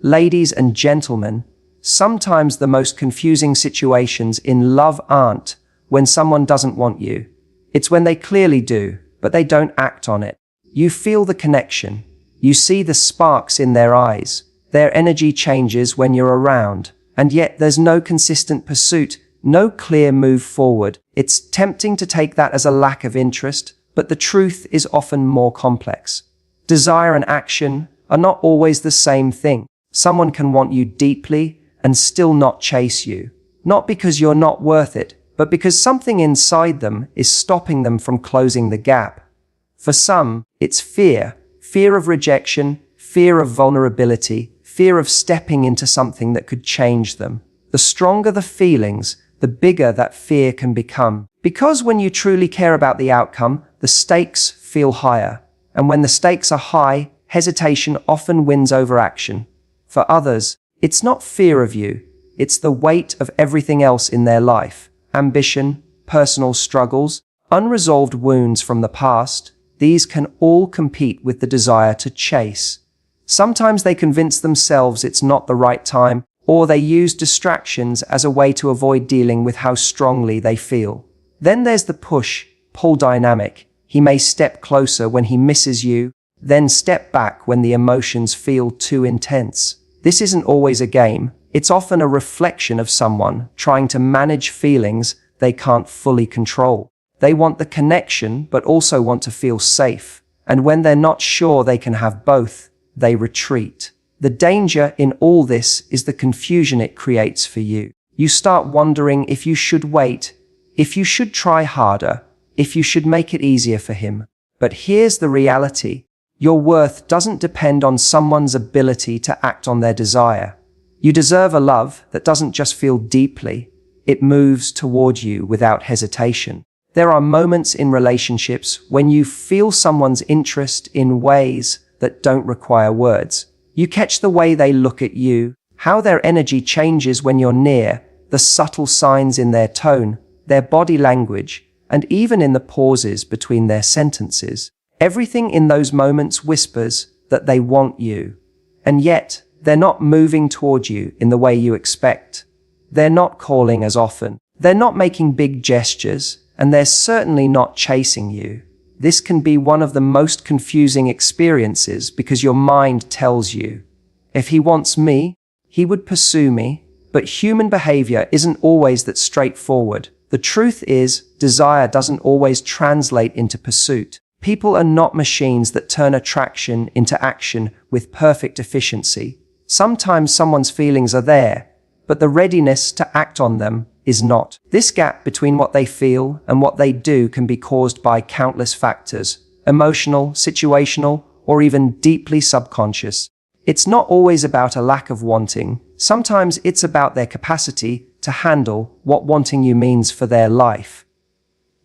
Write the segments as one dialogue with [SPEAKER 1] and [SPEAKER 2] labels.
[SPEAKER 1] Ladies and gentlemen, sometimes the most confusing situations in love aren't when someone doesn't want you. It's when they clearly do, but they don't act on it. You feel the connection. You see the sparks in their eyes. Their energy changes when you're around. And yet there's no consistent pursuit, no clear move forward. It's tempting to take that as a lack of interest, but the truth is often more complex. Desire and action are not always the same thing. Someone can want you deeply and still not chase you. Not because you're not worth it, but because something inside them is stopping them from closing the gap. For some, it's fear of rejection, fear of vulnerability, fear of stepping into something that could change them. The stronger the feelings, the bigger that fear can become. Because when you truly care about the outcome, the stakes feel higher. And when the stakes are high, hesitation often wins over action. For others, it's not fear of you, it's the weight of everything else in their life. Ambition, personal struggles, unresolved wounds from the past, these can all compete with the desire to chase. Sometimes they convince themselves it's not the right time, or they use distractions as a way to avoid dealing with how strongly they feel. Then there's the push-pull dynamic. He may step closer when he misses you, then step back when the emotions feel too intense. This isn't always a game. It's often a reflection of someone trying to manage feelings they can't fully control. They want the connection, but also want to feel safe. And when they're not sure they can have both, they retreat. The danger in all this is the confusion it creates for you. You start wondering if you should wait, if you should try harder, if you should make it easier for him. But here's the reality. Your worth doesn't depend on someone's ability to act on their desire. You deserve a love that doesn't just feel deeply, it moves toward you without hesitation. There are moments in relationships when you feel someone's interest in ways that don't require words. You catch the way they look at you, how their energy changes when you're near, the subtle signs in their tone, their body language, and even in the pauses between their sentences. Everything in those moments whispers that they want you. And yet, they're not moving toward you in the way you expect. They're not calling as often. They're not making big gestures, and they're certainly not chasing you. This can be one of the most confusing experiences because your mind tells you, if he wants me, he would pursue me. But human behavior isn't always that straightforward. The truth is, desire doesn't always translate into pursuit. People are not machines that turn attraction into action with perfect efficiency. Sometimes someone's feelings are there, but the readiness to act on them is not. This gap between what they feel and what they do can be caused by countless factors, emotional, situational, or even deeply subconscious. It's not always about a lack of wanting. Sometimes it's about their capacity to handle what wanting you means for their life.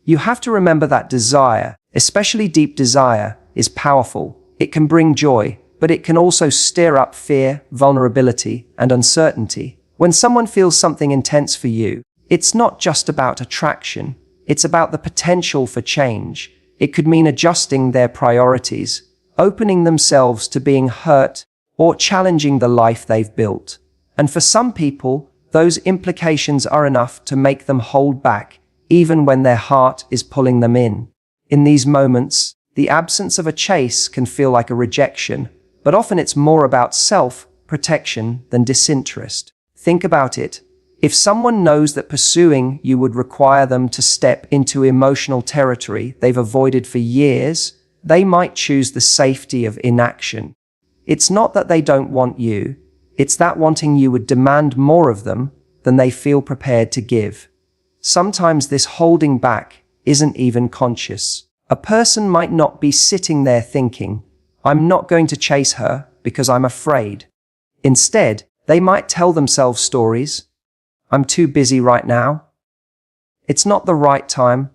[SPEAKER 1] You have to remember that desire, especially deep desire, is powerful. It can bring joy, but it can also stir up fear, vulnerability, and uncertainty. When someone feels something intense for you, it's not just about attraction. It's about the potential for change. It could mean adjusting their priorities, opening themselves to being hurt, or challenging the life they've built. And for some people, those implications are enough to make them hold back, even when their heart is pulling them in. In these moments, the absence of a chase can feel like a rejection, but often it's more about self-protection than disinterest. Think about it. If someone knows that pursuing you would require them to step into emotional territory they've avoided for years, they might choose the safety of inaction. It's not that they don't want you, it's that wanting you would demand more of them than they feel prepared to give. Sometimes this holding back isn't even conscious. A person might not be sitting there thinking, I'm not going to chase her because I'm afraid. Instead, they might tell themselves stories. I'm too busy right now. It's not the right time.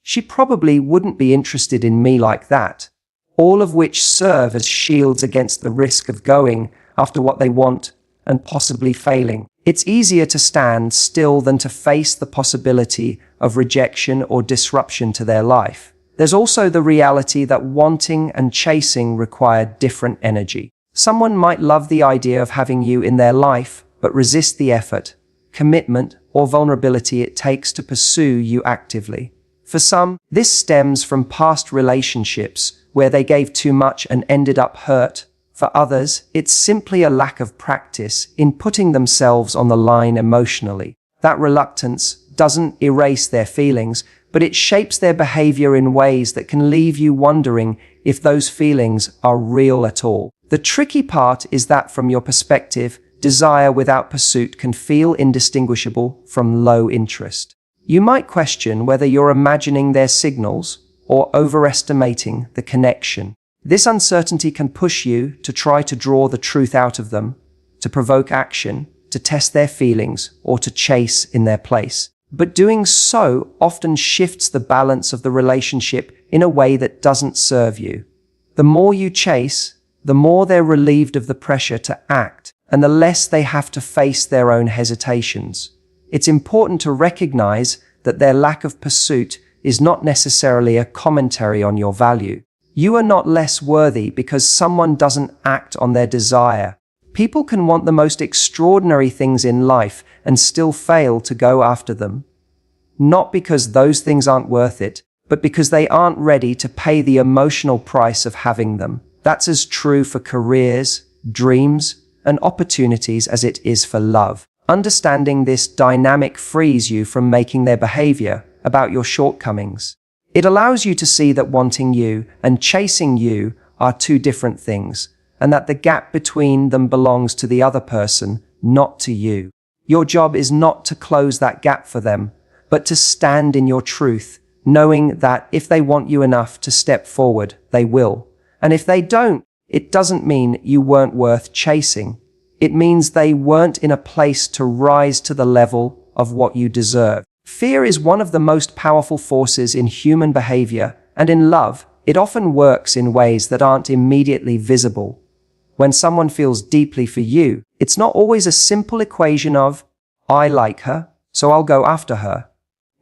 [SPEAKER 1] She probably wouldn't be interested in me like that. All of which serve as shields against the risk of going after what they want and possibly failing. It's easier to stand still than to face the possibility of rejection or disruption to their life. There's also the reality that wanting and chasing require different energy. Someone might love the idea of having you in their life, but resist the effort, commitment, or vulnerability it takes to pursue you actively. For some, this stems from past relationships where they gave too much and ended up hurt. For others, it's simply a lack of practice in putting themselves on the line emotionally. That reluctance doesn't erase their feelings, but it shapes their behavior in ways that can leave you wondering if those feelings are real at all. The tricky part is that from your perspective, desire without pursuit can feel indistinguishable from low interest. You might question whether you're imagining their signals or overestimating the connection. This uncertainty can push you to try to draw the truth out of them, to provoke action, to test their feelings, or to chase in their place. But doing so often shifts the balance of the relationship in a way that doesn't serve you. The more you chase, the more they're relieved of the pressure to act, and the less they have to face their own hesitations. It's important to recognize that their lack of pursuit is not necessarily a commentary on your value. You are not less worthy because someone doesn't act on their desire. People can want the most extraordinary things in life and still fail to go after them. Not because those things aren't worth it, but because they aren't ready to pay the emotional price of having them. That's as true for careers, dreams, and opportunities as it is for love. Understanding this dynamic frees you from making their behavior about your shortcomings. It allows you to see that wanting you and chasing you are two different things, and that the gap between them belongs to the other person, not to you. Your job is not to close that gap for them, but to stand in your truth, knowing that if they want you enough to step forward, they will. And if they don't, it doesn't mean you weren't worth chasing. It means they weren't in a place to rise to the level of what you deserve. Fear is one of the most powerful forces in human behavior, and in love, it often works in ways that aren't immediately visible. When someone feels deeply for you, it's not always a simple equation of, I like her, so I'll go after her.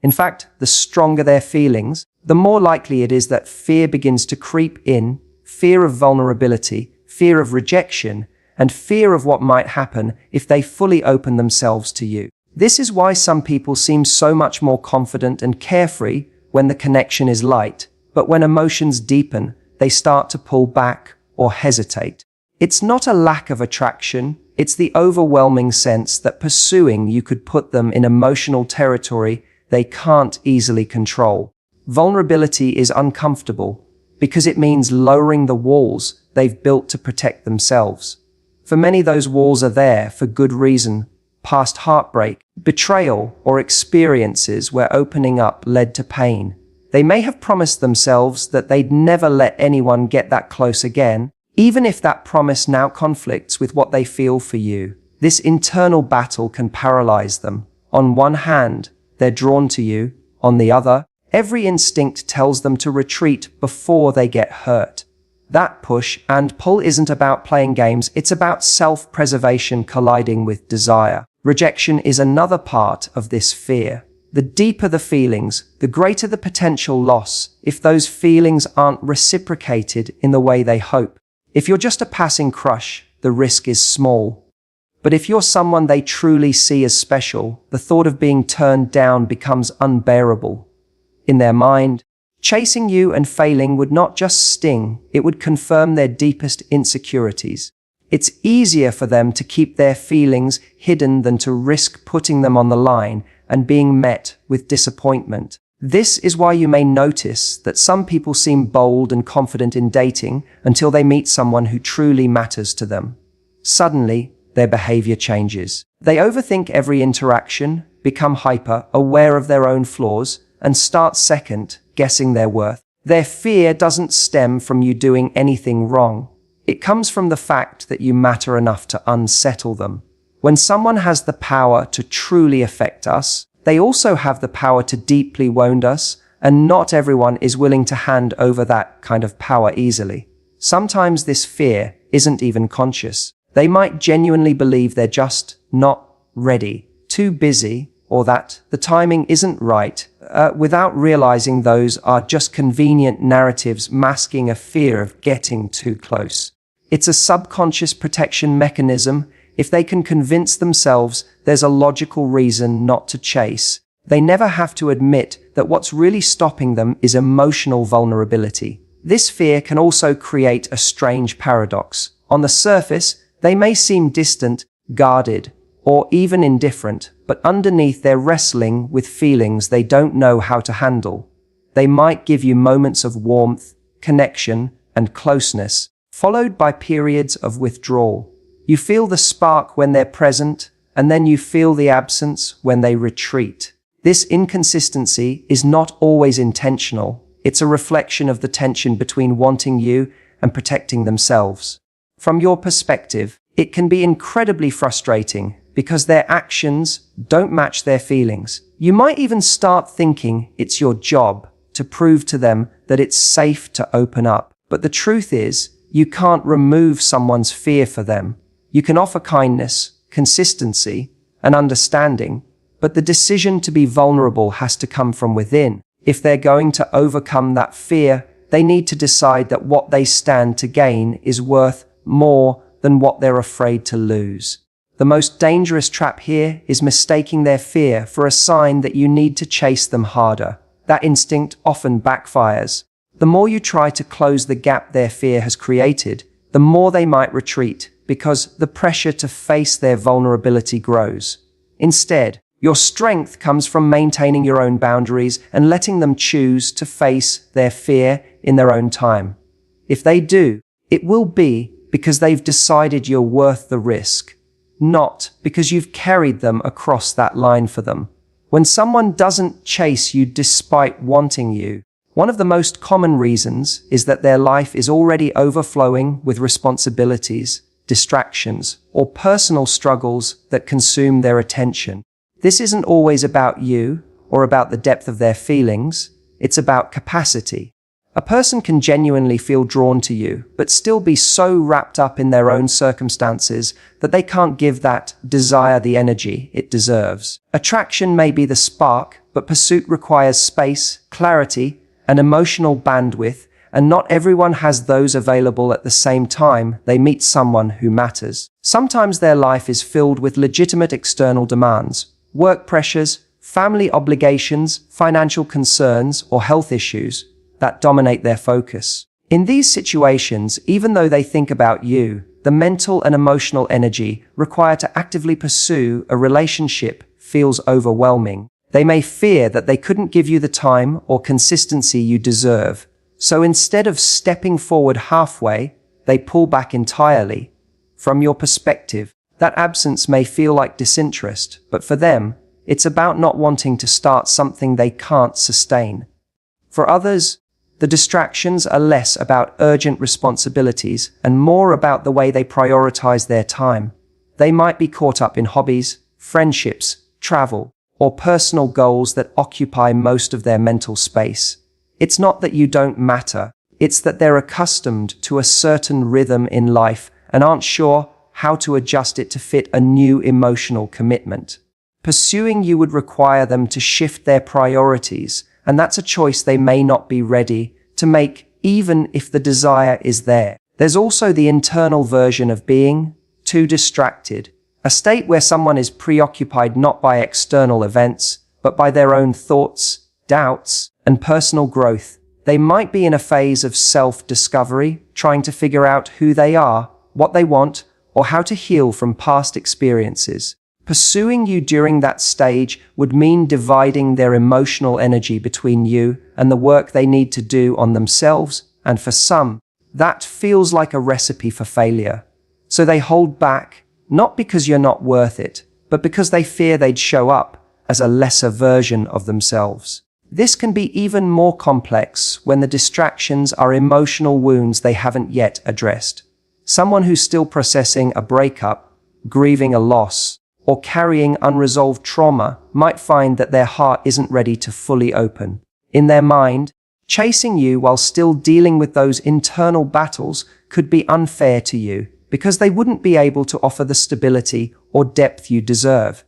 [SPEAKER 1] In fact, the stronger their feelings, the more likely it is that fear begins to creep in, fear of vulnerability, fear of rejection, and fear of what might happen if they fully open themselves to you. This is why some people seem so much more confident and carefree when the connection is light, but when emotions deepen, they start to pull back or hesitate. It's not a lack of attraction, it's the overwhelming sense that pursuing you could put them in emotional territory they can't easily control. Vulnerability is uncomfortable because it means lowering the walls they've built to protect themselves. For many, those walls are there for good reason. Past heartbreak, betrayal, or experiences where opening up led to pain. They may have promised themselves that they'd never let anyone get that close again, even if that promise now conflicts with what they feel for you. This internal battle can paralyze them. On one hand, they're drawn to you. On the other, every instinct tells them to retreat before they get hurt. That push and pull isn't about playing games, it's about self-preservation colliding with desire. Rejection is another part of this fear. The deeper the feelings, the greater the potential loss if those feelings aren't reciprocated in the way they hope. If you're just a passing crush, the risk is small. But if you're someone they truly see as special, the thought of being turned down becomes unbearable. In their mind, chasing you and failing would not just sting, it would confirm their deepest insecurities. It's easier for them to keep their feelings hidden than to risk putting them on the line and being met with disappointment. This is why you may notice that some people seem bold and confident in dating until they meet someone who truly matters to them. Suddenly, their behavior changes. They overthink every interaction, become hyper, aware of their own flaws, and start second guessing their worth. Their fear doesn't stem from you doing anything wrong. It comes from the fact that you matter enough to unsettle them. When someone has the power to truly affect us, they also have the power to deeply wound us, and not everyone is willing to hand over that kind of power easily. Sometimes this fear isn't even conscious. They might genuinely believe they're just not ready, too busy, or that the timing isn't right, without realizing those are just convenient narratives masking a fear of getting too close. It's a subconscious protection mechanism. If they can convince themselves there's a logical reason not to chase, they never have to admit that what's really stopping them is emotional vulnerability. This fear can also create a strange paradox. On the surface, they may seem distant, guarded, or even indifferent, but underneath they're wrestling with feelings they don't know how to handle. They might give you moments of warmth, connection, and closeness, followed by periods of withdrawal. You feel the spark when they're present, and then you feel the absence when they retreat. This inconsistency is not always intentional. It's a reflection of the tension between wanting you and protecting themselves. From your perspective, it can be incredibly frustrating because their actions don't match their feelings. You might even start thinking it's your job to prove to them that it's safe to open up. But the truth is, you can't remove someone's fear for them. You can offer kindness, consistency, and understanding, but the decision to be vulnerable has to come from within. If they're going to overcome that fear, they need to decide that what they stand to gain is worth more than what they're afraid to lose. The most dangerous trap here is mistaking their fear for a sign that you need to chase them harder. That instinct often backfires. The more you try to close the gap their fear has created, the more they might retreat, because the pressure to face their vulnerability grows. Instead, your strength comes from maintaining your own boundaries and letting them choose to face their fear in their own time. If they do, it will be because they've decided you're worth the risk, not because you've carried them across that line for them. When someone doesn't chase you despite wanting you, one of the most common reasons is that their life is already overflowing with responsibilities, distractions, or personal struggles that consume their attention. This isn't always about you or about the depth of their feelings. It's about capacity. A person can genuinely feel drawn to you, but still be so wrapped up in their own circumstances that they can't give that desire the energy it deserves. Attraction may be the spark, but pursuit requires space, clarity, and emotional bandwidth, and not everyone has those available at the same time they meet someone who matters. Sometimes their life is filled with legitimate external demands, work pressures, family obligations, financial concerns, or health issues that dominate their focus. In these situations, even though they think about you, the mental and emotional energy required to actively pursue a relationship feels overwhelming. They may fear that they couldn't give you the time or consistency you deserve. So instead of stepping forward halfway, they pull back entirely. From your perspective, that absence may feel like disinterest, but for them, it's about not wanting to start something they can't sustain. For others, the distractions are less about urgent responsibilities and more about the way they prioritize their time. They might be caught up in hobbies, friendships, travel, or personal goals that occupy most of their mental space. It's not that you don't matter, it's that they're accustomed to a certain rhythm in life and aren't sure how to adjust it to fit a new emotional commitment. Pursuing you would require them to shift their priorities, and that's a choice they may not be ready to make, even if the desire is there. There's also the internal version of being too distracted, a state where someone is preoccupied not by external events, but by their own thoughts, doubts, and personal growth. They might be in a phase of self-discovery, trying to figure out who they are, what they want, or how to heal from past experiences. Pursuing you during that stage would mean dividing their emotional energy between you and the work they need to do on themselves, and for some, that feels like a recipe for failure. So they hold back, not because you're not worth it, but because they fear they'd show up as a lesser version of themselves. This can be even more complex when the distractions are emotional wounds they haven't yet addressed. Someone who's still processing a breakup, grieving a loss, or carrying unresolved trauma might find that their heart isn't ready to fully open. In their mind, chasing you while still dealing with those internal battles could be unfair to you because they wouldn't be able to offer the stability or depth you deserve.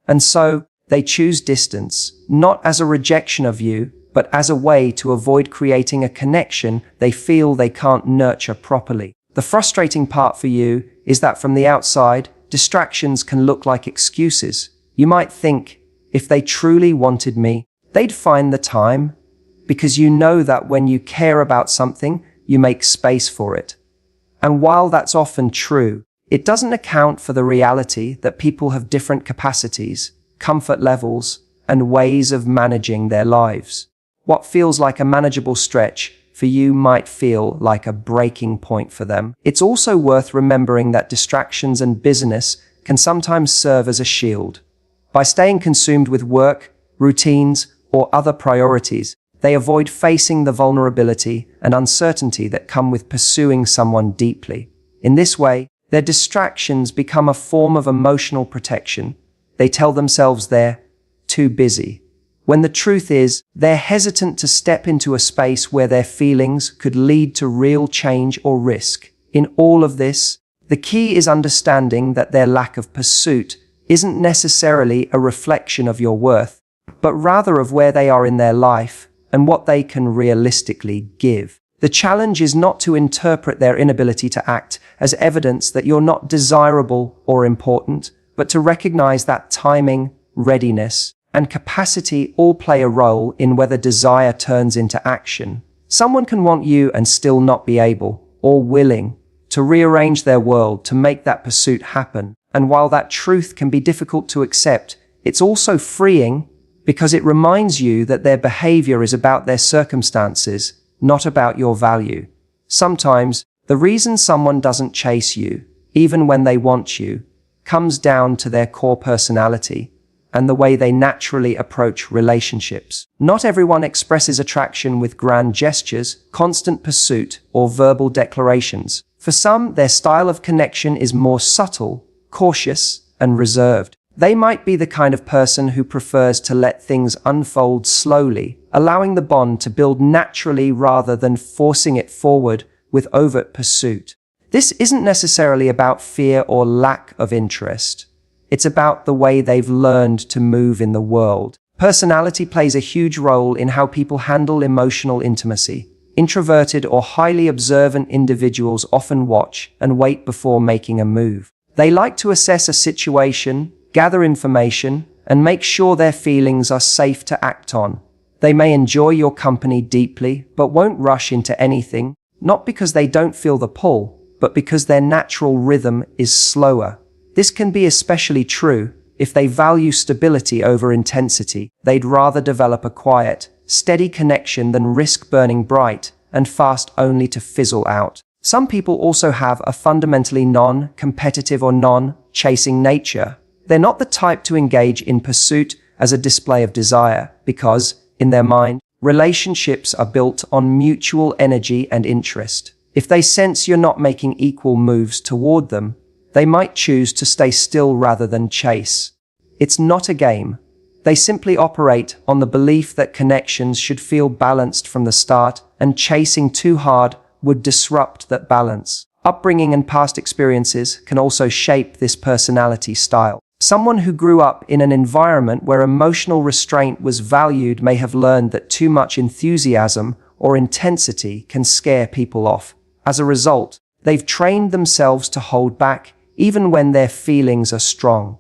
[SPEAKER 1] And so, they choose distance, not as a rejection of you, but as a way to avoid creating a connection they feel they can't nurture properly. The frustrating part for you is that from the outside, distractions can look like excuses. You might think, if they truly wanted me, they'd find the time, because you know that when you care about something, you make space for it. And while that's often true, it doesn't account for the reality that people have different capacities, comfort levels, and ways of managing their lives. What feels like a manageable stretch for you might feel like a breaking point for them. It's also worth remembering that distractions and busyness can sometimes serve as a shield. By staying consumed with work, routines, or other priorities, they avoid facing the vulnerability and uncertainty that come with pursuing someone deeply. In this way, their distractions become a form of emotional protection. They tell themselves they're too busy, when the truth is, they're hesitant to step into a space where their feelings could lead to real change or risk. In all of this, the key is understanding that their lack of pursuit isn't necessarily a reflection of your worth, but rather of where they are in their life and what they can realistically give. The challenge is not to interpret their inability to act as evidence that you're not desirable or important, but to recognize that timing, readiness, and capacity all play a role in whether desire turns into action. Someone can want you and still not be able, or willing, to rearrange their world to make that pursuit happen. And while that truth can be difficult to accept, it's also freeing because it reminds you that their behavior is about their circumstances, not about your value. Sometimes, the reason someone doesn't chase you, even when they want you, comes down to their core personality and the way they naturally approach relationships. Not everyone expresses attraction with grand gestures, constant pursuit, or verbal declarations. For some, their style of connection is more subtle, cautious, and reserved. They might be the kind of person who prefers to let things unfold slowly, allowing the bond to build naturally rather than forcing it forward with overt pursuit. This isn't necessarily about fear or lack of interest. It's about the way they've learned to move in the world. Personality plays a huge role in how people handle emotional intimacy. Introverted or highly observant individuals often watch and wait before making a move. They like to assess a situation, gather information, and make sure their feelings are safe to act on. They may enjoy your company deeply, but won't rush into anything, not because they don't feel the pull, but because their natural rhythm is slower. This can be especially true if they value stability over intensity. They'd rather develop a quiet, steady connection than risk burning bright and fast only to fizzle out. Some people also have a fundamentally non-competitive or non-chasing nature. They're not the type to engage in pursuit as a display of desire because, in their mind, relationships are built on mutual energy and interest. If they sense you're not making equal moves toward them, they might choose to stay still rather than chase. It's not a game. They simply operate on the belief that connections should feel balanced from the start, and chasing too hard would disrupt that balance. Upbringing and past experiences can also shape this personality style. Someone who grew up in an environment where emotional restraint was valued may have learned that too much enthusiasm or intensity can scare people off. As a result, they've trained themselves to hold back even when their feelings are strong.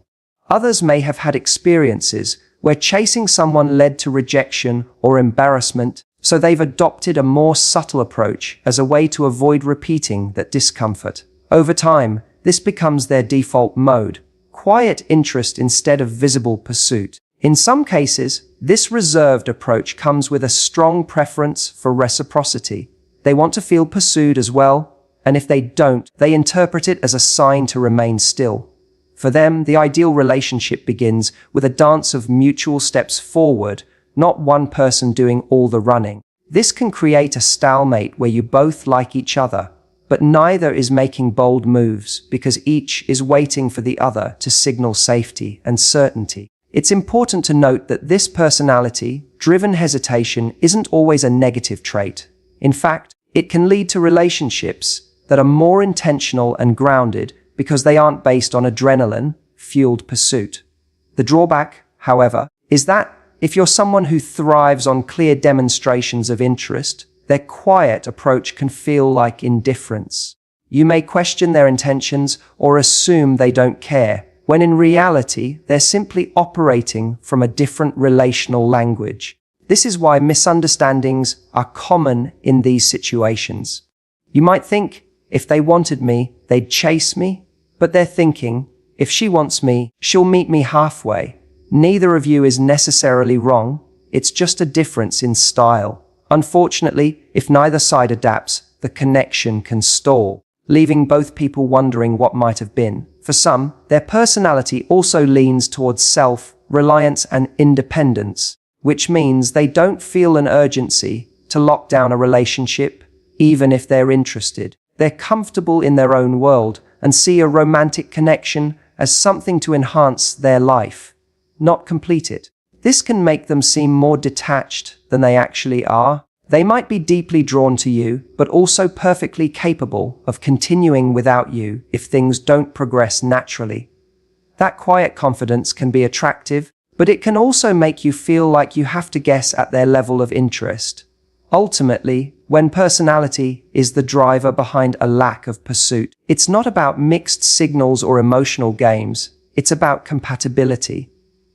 [SPEAKER 1] Others may have had experiences where chasing someone led to rejection or embarrassment, so they've adopted a more subtle approach as a way to avoid repeating that discomfort. Over time, this becomes their default mode, quiet interest instead of visible pursuit. In some cases, this reserved approach comes with a strong preference for reciprocity. They want to feel pursued as well, and if they don't, they interpret it as a sign to remain still. For them, the ideal relationship begins with a dance of mutual steps forward, not one person doing all the running. This can create a stalemate where you both like each other, but neither is making bold moves because each is waiting for the other to signal safety and certainty. It's important to note that this personality-driven hesitation isn't always a negative trait. In fact, it can lead to relationships that are more intentional and grounded because they aren't based on adrenaline-fueled pursuit. The drawback, however, is that if you're someone who thrives on clear demonstrations of interest, their quiet approach can feel like indifference. You may question their intentions or assume they don't care, when in reality, they're simply operating from a different relational language. This is why misunderstandings are common in these situations. You might think, if they wanted me, they'd chase me, but they're thinking, if she wants me, she'll meet me halfway. Neither of you is necessarily wrong, it's just a difference in style. Unfortunately, if neither side adapts, the connection can stall, leaving both people wondering what might have been. For some, their personality also leans towards self-reliance and independence, which means they don't feel an urgency to lock down a relationship, even if they're interested. They're comfortable in their own world and see a romantic connection as something to enhance their life, not complete it. This can make them seem more detached than they actually are. They might be deeply drawn to you, but also perfectly capable of continuing without you if things don't progress naturally. That quiet confidence can be attractive, but it can also make you feel like you have to guess at their level of interest. Ultimately, when personality is the driver behind a lack of pursuit, it's not about mixed signals or emotional games, it's about compatibility.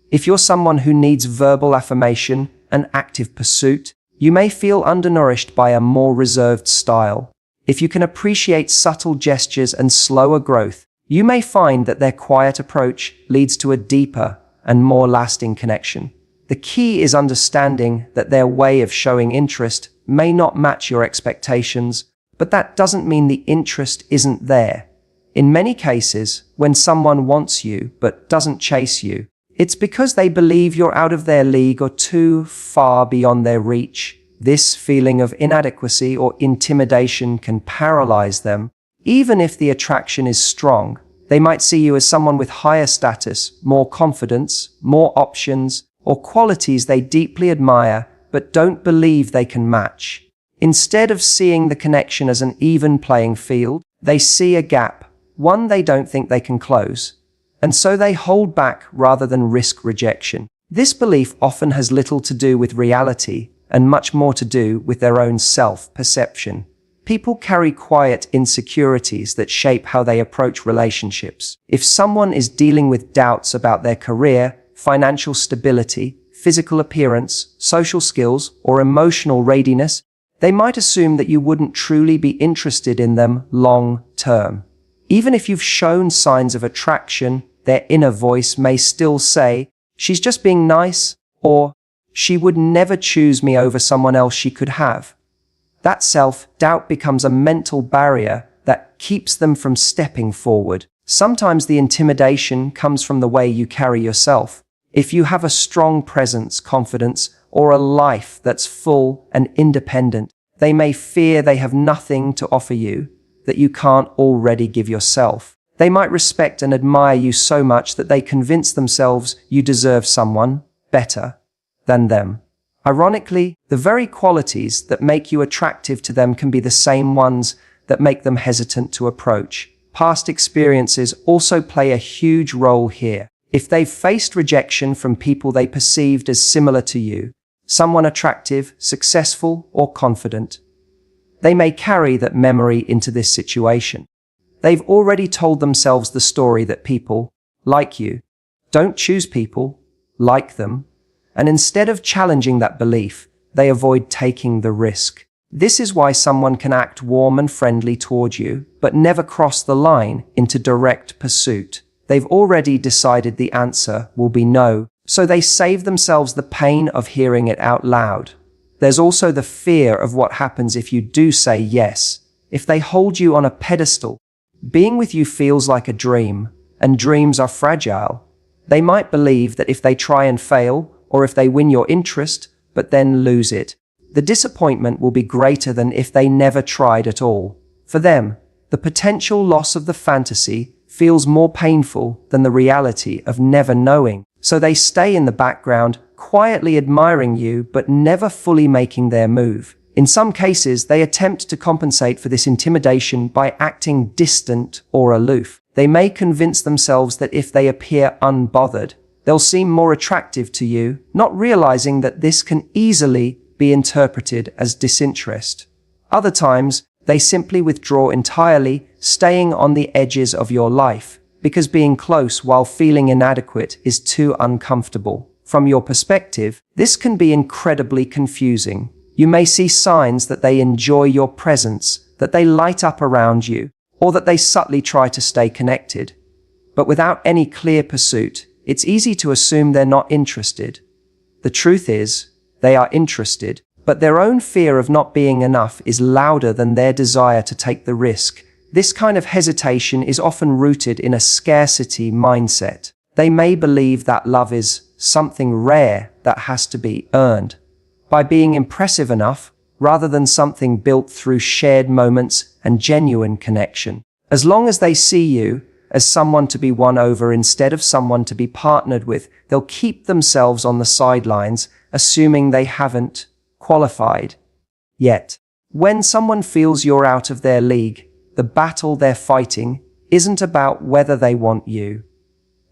[SPEAKER 1] If you're someone who needs verbal affirmation and active pursuit, you may feel undernourished by a more reserved style. If you can appreciate subtle gestures and slower growth, you may find that their quiet approach leads to a deeper and more lasting connection. The key is understanding that their way of showing interest may not match your expectations, but that doesn't mean the interest isn't there. In many cases, when someone wants you but doesn't chase you, it's because they believe you're out of their league or too far beyond their reach. This feeling of inadequacy or intimidation can paralyze them. Even if the attraction is strong, they might see you as someone with higher status, more confidence, more options, or qualities they deeply admire but don't believe they can match. Instead of seeing the connection as an even playing field, they see a gap, one they don't think they can close. And so they hold back rather than risk rejection. This belief often has little to do with reality and much more to do with their own self-perception. People carry quiet insecurities that shape how they approach relationships. If someone is dealing with doubts about their career, financial stability, physical appearance, social skills, or emotional readiness, they might assume that you wouldn't truly be interested in them long term. Even if you've shown signs of attraction, their inner voice may still say, "She's just being nice," or "She would never choose me over someone else she could have." That self-doubt becomes a mental barrier that keeps them from stepping forward. Sometimes the intimidation comes from the way you carry yourself. If you have a strong presence, confidence, or a life that's full and independent, they may fear they have nothing to offer you that you can't already give yourself. They might respect and admire you so much that they convince themselves you deserve someone better than them. Ironically, the very qualities that make you attractive to them can be the same ones that make them hesitant to approach. Past experiences also play a huge role here. If they've faced rejection from people they perceived as similar to you, someone attractive, successful, or confident, they may carry that memory into this situation. They've already told themselves the story that people, like you, don't choose people, like them, and instead of challenging that belief, they avoid taking the risk. This is why someone can act warm and friendly toward you, but never cross the line into direct pursuit. They've already decided the answer will be no, so they save themselves the pain of hearing it out loud. There's also the fear of what happens if you do say yes. If they hold you on a pedestal, being with you feels like a dream, and dreams are fragile. They might believe that if they try and fail, or if they win your interest, but then lose it, the disappointment will be greater than if they never tried at all. For them, the potential loss of the fantasy feels more painful than the reality of never knowing. So they stay in the background, quietly admiring you, but never fully making their move. In some cases, they attempt to compensate for this intimidation by acting distant or aloof. They may convince themselves that if they appear unbothered, they'll seem more attractive to you, not realizing that this can easily be interpreted as disinterest. Other times, They simply withdraw entirely, staying on the edges of your life, because being close while feeling inadequate is too uncomfortable. From your perspective, this can be incredibly confusing. You may see signs that they enjoy your presence, that they light up around you, or that they subtly try to stay connected. But without any clear pursuit, it's easy to assume they're not interested. The truth is, they are interested, but their own fear of not being enough is louder than their desire to take the risk. This kind of hesitation is often rooted in a scarcity mindset. They may believe that love is something rare that has to be earned by being impressive enough, rather than something built through shared moments and genuine connection. As long as they see you as someone to be won over instead of someone to be partnered with, they'll keep themselves on the sidelines, assuming they haven't qualified yet. When someone feels you're out of their league, the battle they're fighting isn't about whether they want you.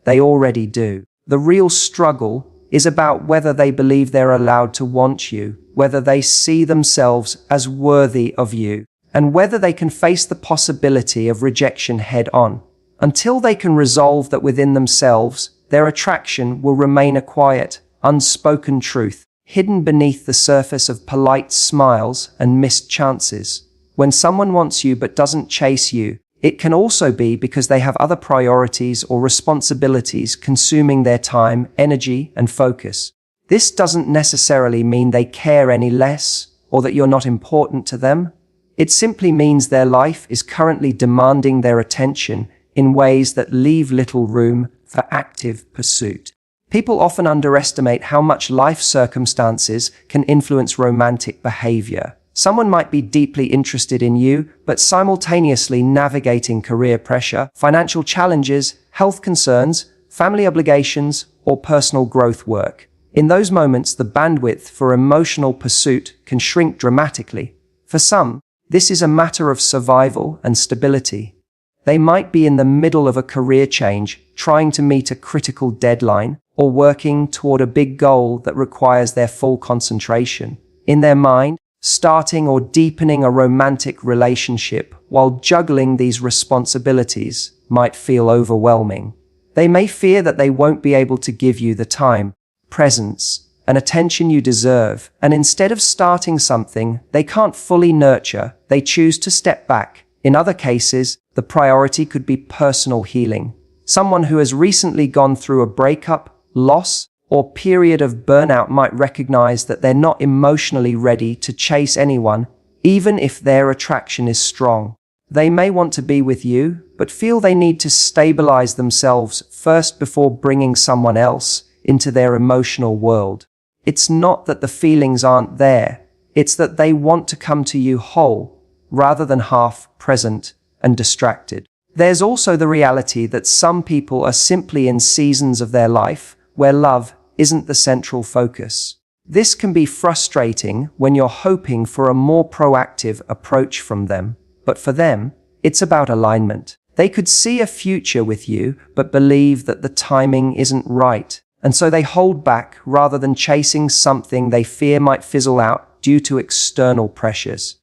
[SPEAKER 1] They already do. The real struggle is about whether they believe they're allowed to want you, whether they see themselves as worthy of you, and whether they can face the possibility of rejection head on. Until they can resolve that within themselves, their attraction will remain a quiet, unspoken truth, hidden beneath the surface of polite smiles and missed chances. When someone wants you but doesn't chase you, it can also be because they have other priorities or responsibilities consuming their time, energy, and focus. This doesn't necessarily mean they care any less or that you're not important to them. It simply means their life is currently demanding their attention in ways that leave little room for active pursuit. People often underestimate how much life circumstances can influence romantic behavior. Someone might be deeply interested in you, but simultaneously navigating career pressure, financial challenges, health concerns, family obligations, or personal growth work. In those moments, the bandwidth for emotional pursuit can shrink dramatically. For some, this is a matter of survival and stability. They might be in the middle of a career change, trying to meet a critical deadline, or working toward a big goal that requires their full concentration. In their mind, starting or deepening a romantic relationship while juggling these responsibilities might feel overwhelming. They may fear that they won't be able to give you the time, presence, and attention you deserve, and instead of starting something they can't fully nurture, they choose to step back. In other cases, the priority could be personal healing. Someone who has recently gone through a breakup, loss, or period of burnout might recognize that they're not emotionally ready to chase anyone, even if their attraction is strong. They may want to be with you, but feel they need to stabilize themselves first before bringing someone else into their emotional world. It's not that the feelings aren't there, it's that they want to come to you whole, rather than half present and distracted. There's also the reality that some people are simply in seasons of their life where love isn't the central focus. This can be frustrating when you're hoping for a more proactive approach from them, but for them, it's about alignment. They could see a future with you, but believe that the timing isn't right, and so they hold back rather than chasing something they fear might fizzle out due to external pressures.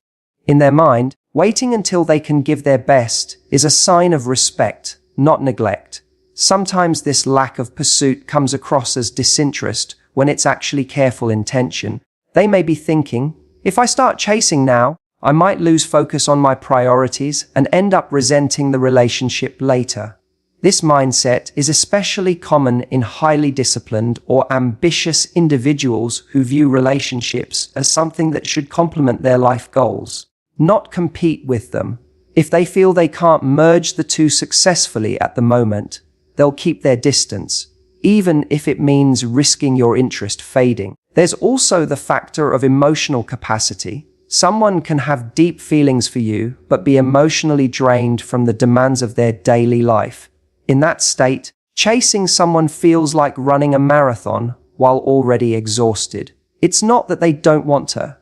[SPEAKER 1] In their mind, waiting until they can give their best is a sign of respect, not neglect. Sometimes this lack of pursuit comes across as disinterest when it's actually careful intention. They may be thinking, if I start chasing now, I might lose focus on my priorities and end up resenting the relationship later. This mindset is especially common in highly disciplined or ambitious individuals who view relationships as something that should complement their life goals, not compete with them. If they feel they can't merge the two successfully at the moment, they'll keep their distance, even if it means risking your interest fading. There's also the factor of emotional capacity. Someone can have deep feelings for you, but be emotionally drained from the demands of their daily life. In that state, chasing someone feels like running a marathon while already exhausted. It's not that they don't want to.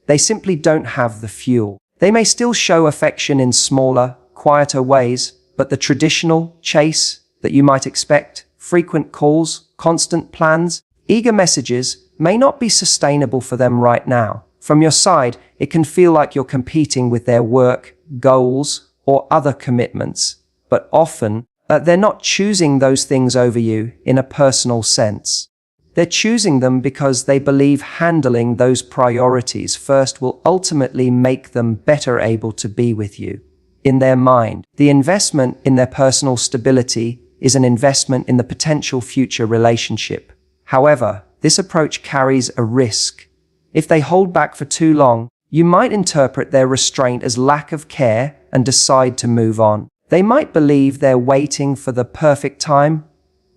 [SPEAKER 1] They simply don't have the fuel. They may still show affection in smaller, quieter ways, but the traditional chase that you might expect, frequent calls, constant plans, eager messages, may not be sustainable for them right now. From your side, it can feel like you're competing with their work, goals, or other commitments, but often they're not choosing those things over you in a personal sense. They're choosing them because they believe handling those priorities first will ultimately make them better able to be with you. In their mind, the investment in their personal stability is an investment in the potential future relationship. However, this approach carries a risk. If they hold back for too long, you might interpret their restraint as lack of care and decide to move on. They might believe they're waiting for the perfect time,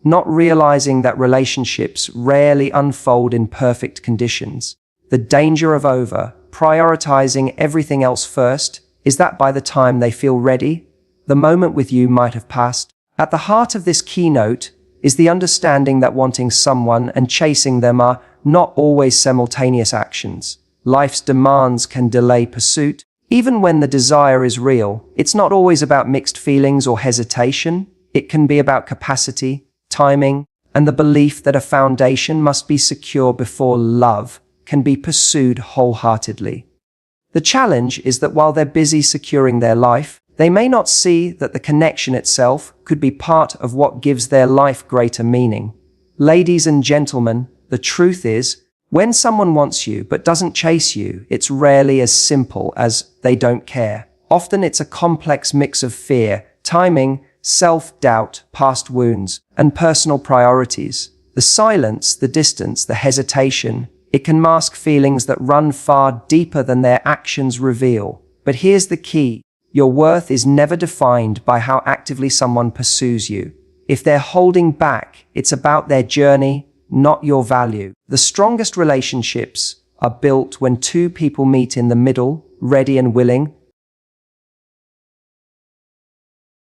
[SPEAKER 1] not realizing that relationships rarely unfold in perfect conditions. The danger of prioritizing everything else first is that by the time they feel ready, the moment with you might have passed. At the heart of this keynote is the understanding that wanting someone and chasing them are not always simultaneous actions. Life's demands can delay pursuit. Even when the desire is real, it's not always about mixed feelings or hesitation. It can be about capacity, timing, and the belief that a foundation must be secure before love can be pursued wholeheartedly. The challenge is that while they're busy securing their life, they may not see that the connection itself could be part of what gives their life greater meaning. Ladies and gentlemen, the truth is, when someone wants you but doesn't chase you, it's rarely as simple as they don't care. Often it's a complex mix of fear, timing, self-doubt, past wounds, and personal priorities. The silence, the distance, the hesitation, it can mask feelings that run far deeper than their actions reveal. But here's the key. Your worth is never defined by how actively someone pursues you. If they're holding back, it's about their journey, not your value. The strongest relationships are built when two people meet in the middle, ready and willing,